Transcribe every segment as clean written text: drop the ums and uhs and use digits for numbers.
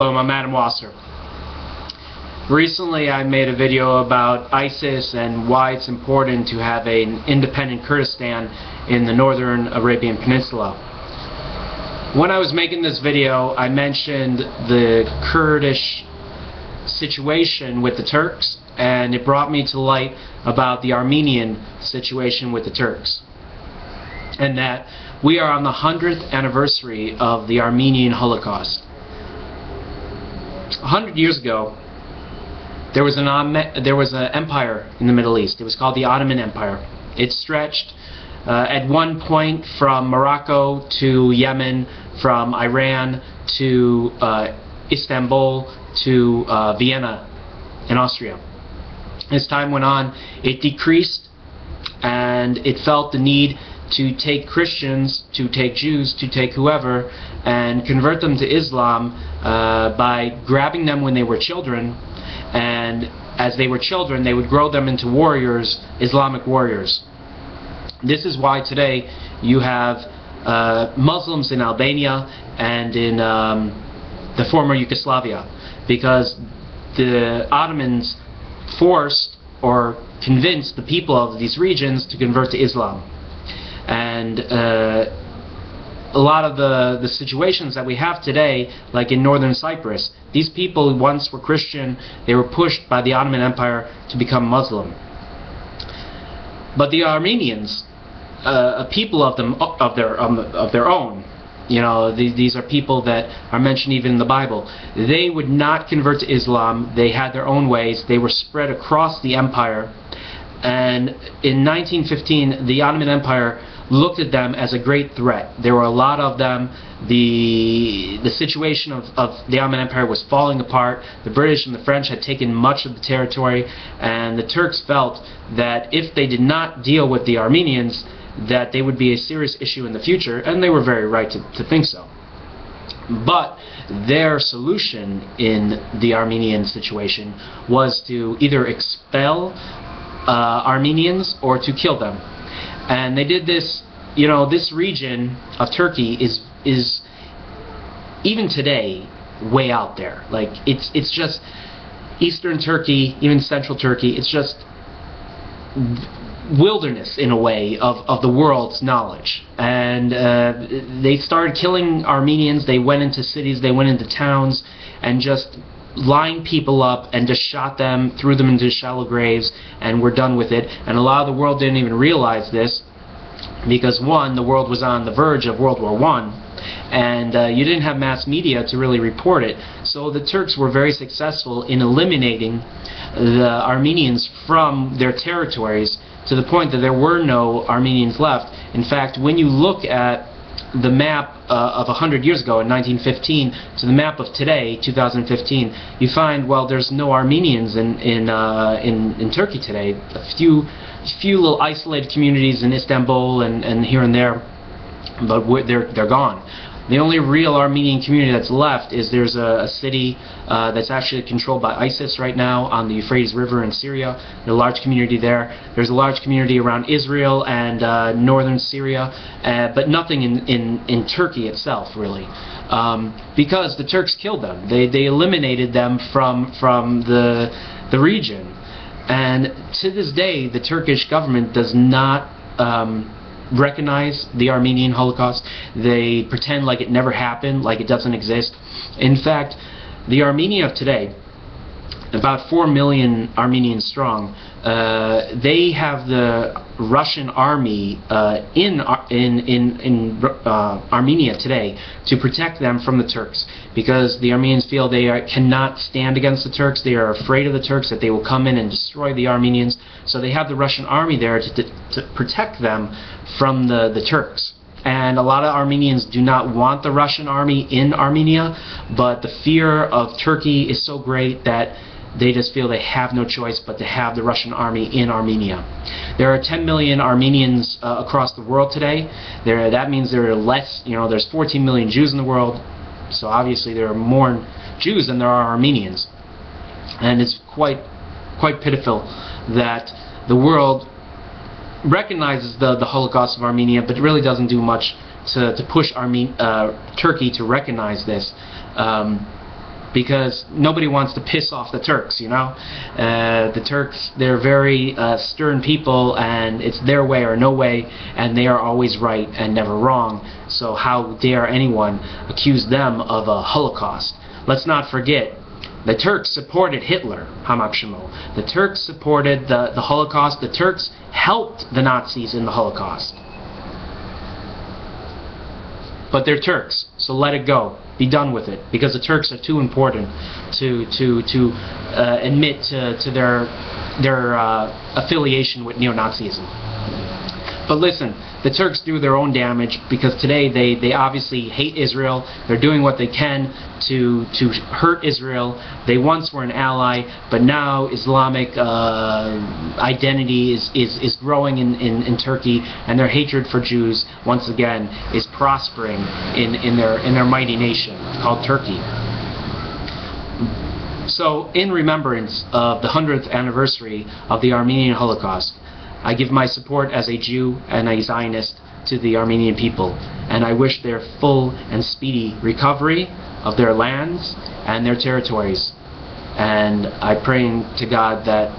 Hello, I'm Adam Wasser. Recently I made a video about ISIS and why it's important to have an independent Kurdistan in the northern Arabian Peninsula. When I was making this video, I mentioned the Kurdish situation with the Turks, and it brought me to light about the Armenian situation with the Turks, and that we are on the 100th anniversary of the Armenian Holocaust. 100 years ago, there was an empire in the Middle East. It was called the Ottoman Empire. It stretched at one point from Morocco to Yemen, from Iran to Istanbul to Vienna in Austria. As time went on, it decreased, and it felt the need to take Christians, to take Jews, to take whoever, and convert them to Islam by grabbing them when they were children, and as they were children they would grow them into warriors, Islamic warriors. This is why today you have Muslims in Albania and in the former Yugoslavia, because the Ottomans forced or convinced the people of these regions to convert to Islam. And a lot of the situations that we have today, like in northern Cyprus, these people once were Christian. They were pushed by the Ottoman Empire to become Muslim. But the Armenians, a people of their own, you know, these are people that are mentioned even in the Bible. They would not convert to Islam. They had their own ways. They were spread across the empire. And in 1915, the Ottoman Empire looked at them as a great threat. There were a lot of them. The situation of the Ottoman Empire was falling apart. The British and the French had taken much of the territory, and the Turks felt that if they did not deal with the Armenians, that they would be a serious issue in the future, and they were very right to think so. But their solution in the Armenian situation was to either expel Armenians or to kill them. And they did this. You know, this region of Turkey is even today way out there. Like it's just eastern Turkey, even central Turkey. It's just wilderness in a way of the world's knowledge. And they started killing Armenians. They went into cities, they went into towns, and just lined people up and just shot them, threw them into shallow graves, and were done with it. And a lot of the world didn't even realize this, because one, the world was on the verge of World War I, and you didn't have mass media to really report it. So the Turks were very successful in eliminating the Armenians from their territories, to the point that there were no Armenians left. In fact, when you look at the map of 100 years ago in 1915 to the map of today, 2015, you find, well, there's no Armenians in Turkey today. A few little isolated communities in Istanbul and here and there, but they're gone. The only real Armenian community that's left is there's a city that's actually controlled by ISIS right now on the Euphrates River in Syria. There's a large community there. There's a large community around Israel and northern Syria, but nothing in Turkey itself, really, because the Turks killed them. They eliminated them from the region. And to this day, the Turkish government does not recognize the Armenian Holocaust. They pretend like it never happened, like it doesn't exist. In fact, the Armenia of today, about 4 million Armenians strong, they have the Russian army in Armenia today to protect them from the Turks, because the Armenians feel they cannot stand against the Turks. They are afraid of the Turks, that they will come in and destroy the Armenians. So they have the Russian army there to protect them from the Turks. And a lot of Armenians do not want the Russian army in Armenia, but the fear of Turkey is so great that they just feel they have no choice but to have the Russian army in Armenia. There are 10 million Armenians across the world today. That means there are less, you know, there's 14 million Jews in the world, so obviously there are more Jews than there are Armenians. And it's quite pitiful that the world recognizes the Holocaust of Armenia, but really doesn't do much to push Turkey to recognize this. because nobody wants to piss off the Turks, you know. The Turks, they're very stern people, and it's their way or no way, and they are always right and never wrong. So how dare anyone accuse them of a Holocaust? Let's not forget, the Turks supported Hitler, Hamak Shemo. The Turks supported the Holocaust. The Turks helped the Nazis in the Holocaust. But they're Turks, so let it go. Be done with it, because the Turks are too important to admit to their affiliation with neo-Nazism. But listen, the Turks do their own damage, because today they obviously hate Israel. They're doing what they can to hurt Israel. They once were an ally, but now Islamic identity is growing in Turkey, and their hatred for Jews once again is prospering in their mighty nation called Turkey. So, in remembrance of the 100th anniversary of the Armenian Holocaust, I give my support as a Jew and a Zionist to the Armenian people, and I wish their full and speedy recovery of their lands and their territories. And I pray to God that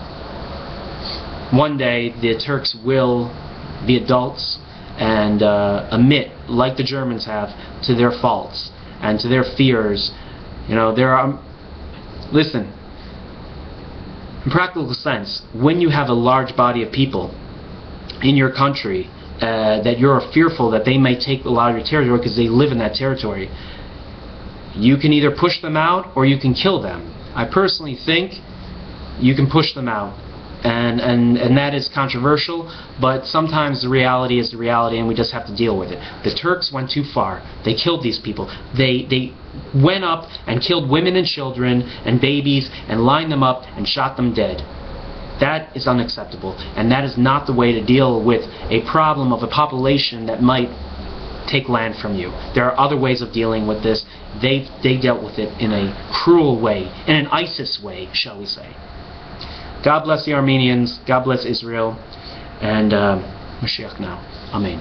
one day the Turks will be adults and admit, like the Germans have, to their faults and to their fears. You know, listen, in practical sense, when you have a large body of people in your country that you're fearful that they may take a lot of your territory because they live in that territory, you can either push them out or you can kill them. I personally think you can push them out, and that is controversial, but sometimes the reality is the reality, and we just have to deal with it. The Turks went too far. They killed these people. They went up and killed women and children and babies and lined them up and shot them dead. That is unacceptable, and that is not the way to deal with a problem of a population that might take land from you. There are other ways of dealing with this. They dealt with it in a cruel way, in an ISIS way, shall we say. God bless the Armenians, God bless Israel, and Mashiach now. Amen.